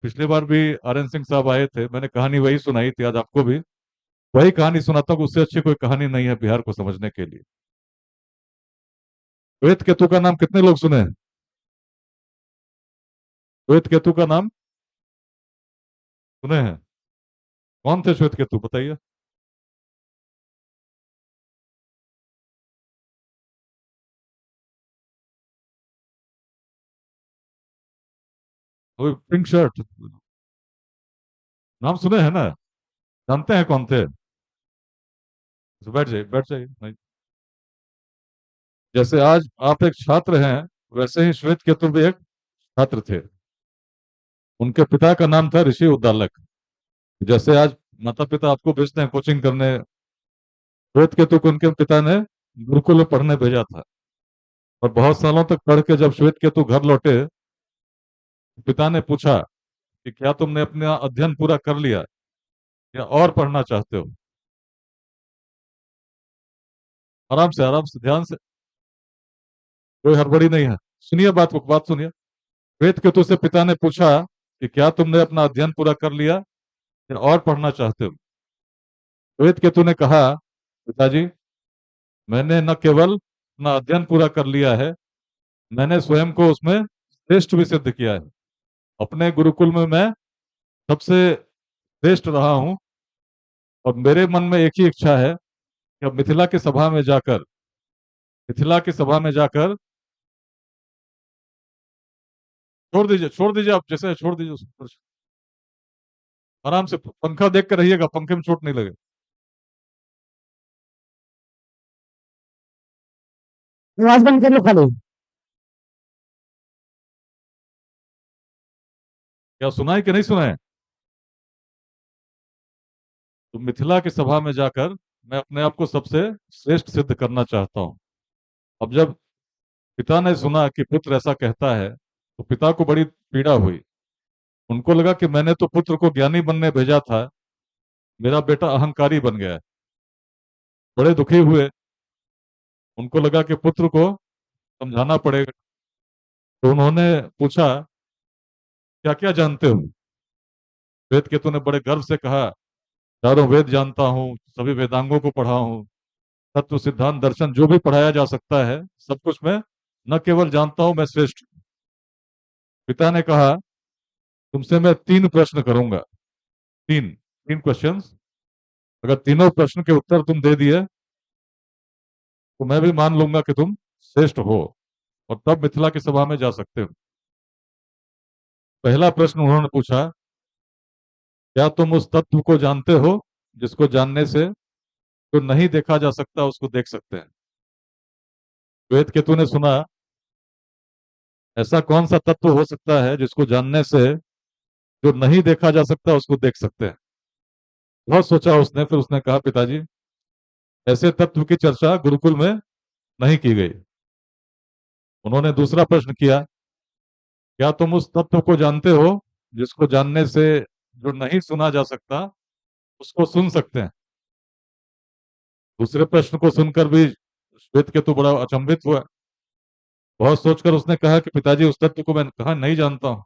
पिछली बार भी are N Singh साहब आए थे, मैंने कहानी वही सुनाई थी, आज आपको भी वही कहानी सुनाता हूँ। उससे अच्छी कोई कहानी नहीं है बिहार को समझने के लिए। श्वेत केतु का नाम कितने लोग सुने हैं? श्वेत केतु का नाम सुने हैं? कौन थे श्वेत केतु, बताइए। वो पिंक शर्ट, नाम सुने हैं ना? जानते हैं कौन थे? तो बैठ जाइए, बैठ जाइए। नहीं, जैसे आज आप एक छात्र हैं, वैसे ही श्वेत केतु भी एक छात्र थे। उनके पिता का नाम था ऋषि उद्दालक। जैसे आज माता पिता आपको भेजते हैं कोचिंग करने, श्वेत केतु को उनके पिता ने गुरुकुल में पढ़ने भेजा था। और बहुत सालों तक पढ़ के जब श्वेत केतु घर लौटे, पिता ने पूछा कि क्या तुमने अपना अध्ययन पूरा कर लिया या और पढ़ना चाहते हो? आराम से ध्यान से, कोई हड़बड़ी नहीं है। सुनिए बात को, बात सुनिए। श्वेत केतु से पिता ने पूछा कि क्या तुमने अपना अध्ययन पूरा कर लिया या और पढ़ना चाहते हो? श्वेत केतु ने कहा, पिताजी, मैंने न केवल अपना अध्ययन पूरा कर लिया है, मैंने स्वयं को उसमें श्रेष्ठ भी सिद्ध किया है। अपने गुरुकुल में मैं सबसे श्रेष्ठ रहा हूँ। और मेरे मन में एक ही इच्छा है कि अब मिथिला की सभा में जाकर, छोड़ दीजिए आप, जैसे है, छोड़ दीजिए उसको। आराम से पंखा देख कर रहिएगा, पंखे में चोट नहीं लगे। आवाज बंद कर लो खाली। क्या सुना है कि नहीं सुना है? तो मिथिला की सभा में जाकर मैं अपने आप को सबसे श्रेष्ठ सिद्ध करना चाहता हूँ। अब जब पिता ने सुना कि पुत्र ऐसा कहता है, तो पिता को बड़ी पीड़ा हुई। उनको लगा कि मैंने तो पुत्र को ज्ञानी बनने भेजा था, मेरा बेटा अहंकारी बन गया है। बड़े दुखी हुए। उनको लगा कि पुत्र को समझाना पड़ेगा। तो उन्होंने पूछा, क्या क्या जानते हो? वेद केतु ने बड़े गर्व से कहा, चारों वेद जानता हूँ, सभी वेदांगों को पढ़ा हूँ, तत्व सिद्धांत दर्शन जो भी पढ़ाया जा सकता है सब कुछ मैं न केवल जानता हूं, मैं श्रेष्ठ हूं। पिता ने कहा, तुमसे मैं तीन प्रश्न करूंगा। तीन तीन क्वेश्चंस। अगर तीनों प्रश्न के उत्तर तुम दे दिए तो मैं भी मान लूंगा कि तुम श्रेष्ठ हो, और तब मिथिला की सभा में जा सकते हो। पहला प्रश्न उन्होंने पूछा, क्या तुम उस तत्व को जानते हो जिसको जानने से जो नहीं देखा जा सकता उसको देख सकते हैं? श्वेत केतु ने सुना, ऐसा कौन सा तत्व हो सकता है जिसको जानने से जो नहीं देखा जा सकता उसको देख सकते हैं? बहुत सोचा उसने, फिर उसने कहा, पिताजी, ऐसे तत्व की चर्चा गुरुकुल में नहीं की गई। उन्होंने दूसरा प्रश्न किया, क्या तुम उस तत्व को जानते हो जिसको जानने से जो नहीं सुना जा सकता उसको सुन सकते हैं? दूसरे प्रश्न को सुनकर भी श्वेत केतु बड़ा अचंभित हुआ। बहुत सोचकर उसने कहा कि पिताजी, उस तत्व को मैं कहा नहीं जानता हूँ,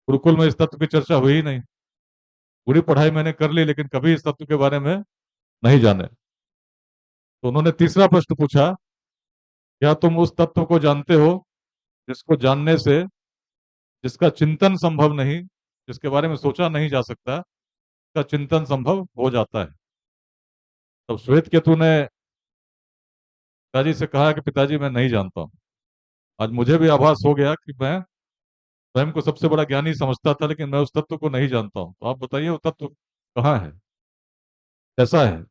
गुरुकुल में इस तत्व की चर्चा हुई ही नहीं। पूरी पढ़ाई मैंने कर ली लेकिन कभी इस तत्व के बारे में नहीं जाने। तो उन्होंने तीसरा प्रश्न पूछा, क्या तुम उस तत्व को जानते हो जिसको जानने से, जिसका चिंतन संभव नहीं, जिसके बारे में सोचा नहीं जा सकता, का चिंतन संभव हो जाता है? तब श्वेत केतु ने पिताजी से कहा कि पिताजी, मैं नहीं जानता हूँ। आज मुझे भी आभास हो गया कि मैं स्वयं को सबसे बड़ा ज्ञानी समझता था, लेकिन मैं उस तत्व को नहीं जानता हूँ। तो आप बताइए वो तत्व कहाँ है, कैसा है?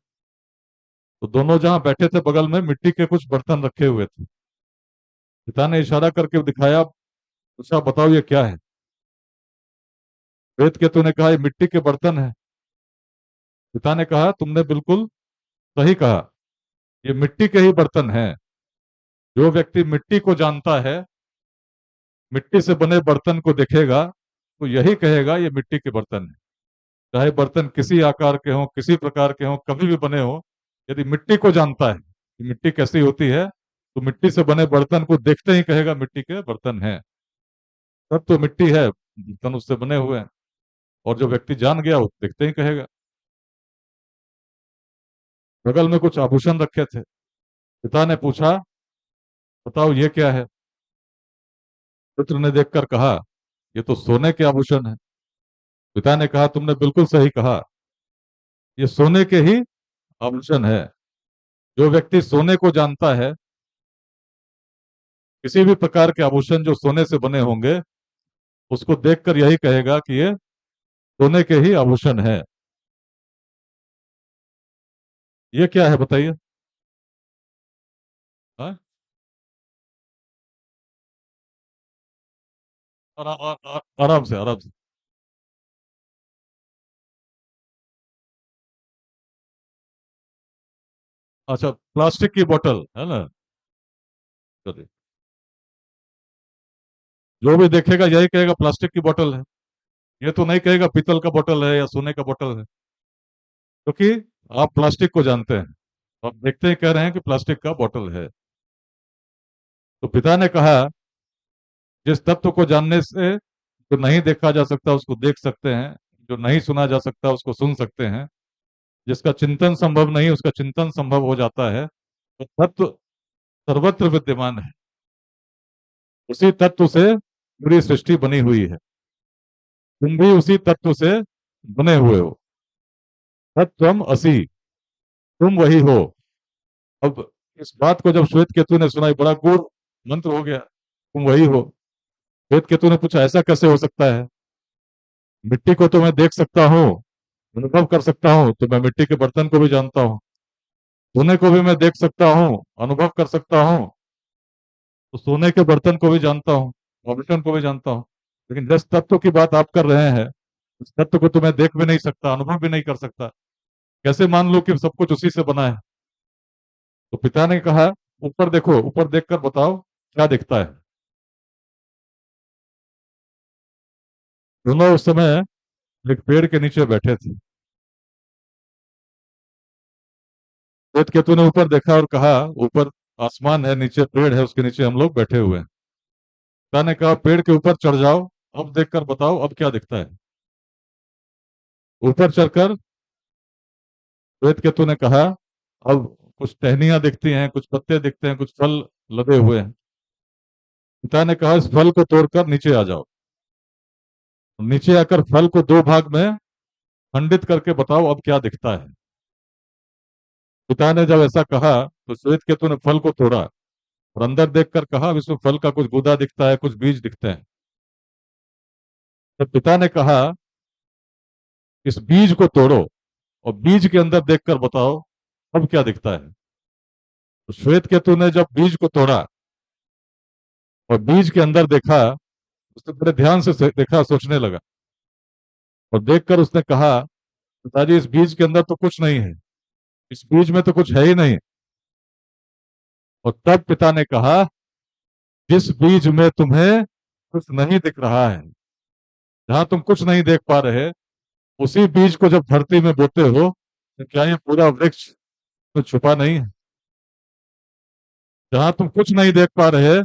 तो दोनों जहां बैठे थे बगल में मिट्टी के कुछ बर्तन रखे हुए थे। पिता ने इशारा करके दिखाया, पूछा, बताओ ये क्या है? श्वेत केतु ने कहा, ये मिट्टी के बर्तन है। पिता ने कहा, तुमने बिल्कुल सही कहा, ये मिट्टी के ही बर्तन हैं। जो व्यक्ति मिट्टी को जानता है, मिट्टी से बने बर्तन को देखेगा, तो यही कहेगा ये मिट्टी के बर्तन है। चाहे बर्तन किसी आकार के हों, किसी प्रकार के हों, कभी भी बने हों, यदि मिट्टी को जानता है कि मिट्टी कैसी होती है, तो मिट्टी से बने बर्तन को देखते ही कहेगा मिट्टी के बर्तन हैं। तब तो मिट्टी है, बर्तन उससे बने हुए हैं। और जो व्यक्ति जान गया वो देखते ही कहेगा। बगल में कुछ आभूषण रखे थे। पिता ने पूछा, बताओ ये क्या है? पुत्र ने देखकर कहा, ये तो सोने के आभूषण है। पिता ने कहा, तुमने बिल्कुल सही कहा, ये सोने के ही आभूषण है। जो व्यक्ति सोने को जानता है, किसी भी प्रकार के आभूषण जो सोने से बने होंगे, उसको देखकर यही कहेगा कि ये सोने के ही आभूषण है। ये क्या है बताइए? हाँ? आराम से, आराम से। अच्छा, प्लास्टिक की बोतल है ना? चलिए, जो भी देखेगा यही कहेगा प्लास्टिक की बोतल है। ये तो नहीं कहेगा पीतल का बोतल है या सोने का बोतल है, क्योंकि आप प्लास्टिक को जानते हैं। आप देखते ही कह रहे हैं कि प्लास्टिक का बोतल है। तो पिता ने कहा, जिस तत्व को जानने से जो नहीं देखा जा सकता उसको देख सकते हैं, जो नहीं सुना जा सकता उसको सुन सकते हैं, जिसका चिंतन संभव नहीं उसका चिंतन संभव हो जाता है, तो तत्व सर्वत्र विद्यमान है। उसी तत्व से पूरी सृष्टि बनी हुई है। तुम भी उसी तत्व से बने हुए हो। तत्वम असि, तुम वही हो। अब इस बात को जब श्वेत केतु ने सुना, बड़ा गूढ़ मंत्र हो गया, तुम वही हो। श्वेत केतु ने पूछा, ऐसा कैसे हो सकता है? मिट्टी को तो मैं देख सकता हूँ, अनुभव कर सकता हूँ, तो मैं मिट्टी के बर्तन को भी जानता हूँ। सोने को भी मैं देख सकता हूँ, अनुभव कर सकता हूँ, तो सोने के बर्तन को भी जानता हूँ, आभूषण को भी जानता हूँ। लेकिन जिस तत्व की बात आप कर रहे हैं, उस तत्व को तो मैं देख भी नहीं सकता, अनुभव भी नहीं कर सकता। कैसे मान लो कि सब कुछ उसी से बना है? तो पिता ने कहा, ऊपर देखो, ऊपर देखकर बताओ क्या दिखता है। दोनों उस समय एक पेड़ के नीचे बैठे थे। श्वेत केतु ने ऊपर देखा और कहा, ऊपर आसमान है, नीचे पेड़ है, उसके नीचे हम लोग बैठे हुए हैं। पिता ने कहा, पेड़ के ऊपर चढ़ जाओ, अब देखकर बताओ अब क्या दिखता है। ऊपर चढ़कर श्वेत केतु ने कहा, अब कुछ टहनियां दिखती हैं, कुछ पत्ते दिखते हैं, कुछ फल लदे हुए हैं। पिता ने कहा, इस फल को तोड़कर नीचे आ जाओ। नीचे आकर फल को दो भाग में खंडित करके बताओ अब क्या दिखता है। पिता ने जब ऐसा कहा तो श्वेत केतु ने फल को तोड़ा और अंदर देखकर कहा, अब इसमें फल का कुछ गुदा दिखता है, कुछ बीज दिखते हैं। तो पिता ने कहा, इस बीज को तोड़ो और बीज के अंदर देखकर बताओ अब क्या दिखता है। तो श्वेत केतु ने जब बीज को तोड़ा और बीज के अंदर देखा, उसने बड़े ध्यान से देखा, सोचने लगा और देखकर उसने कहा, पिताजी इस बीज के अंदर तो कुछ नहीं है, इस बीज में तो कुछ है ही नहीं। और तब पिता ने कहा, जिस बीज में तुम्हें कुछ नहीं दिख रहा है, जहां तुम कुछ नहीं देख पा रहे, उसी बीज को जब धरती में बोते हो, तो क्या ये पूरा वृक्ष तो छुपा नहीं है? जहां तुम कुछ नहीं देख पा रहे,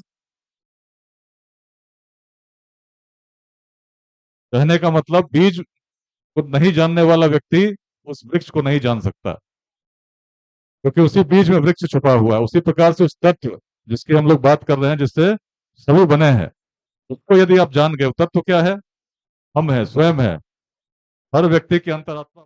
कहने का मतलब बीज को नहीं जानने वाला व्यक्ति उस वृक्ष को नहीं जान सकता, क्योंकि उसी बीज में वृक्ष छुपा हुआ है। उसी प्रकार से उस तत्व जिसकी हम लोग बात कर रहे हैं, जिससे सभी बने हैं, उसको यदि आप जान गए, तत्व क्या है? हम है, स्वयं है। हर व्यक्ति की अंतरात्मा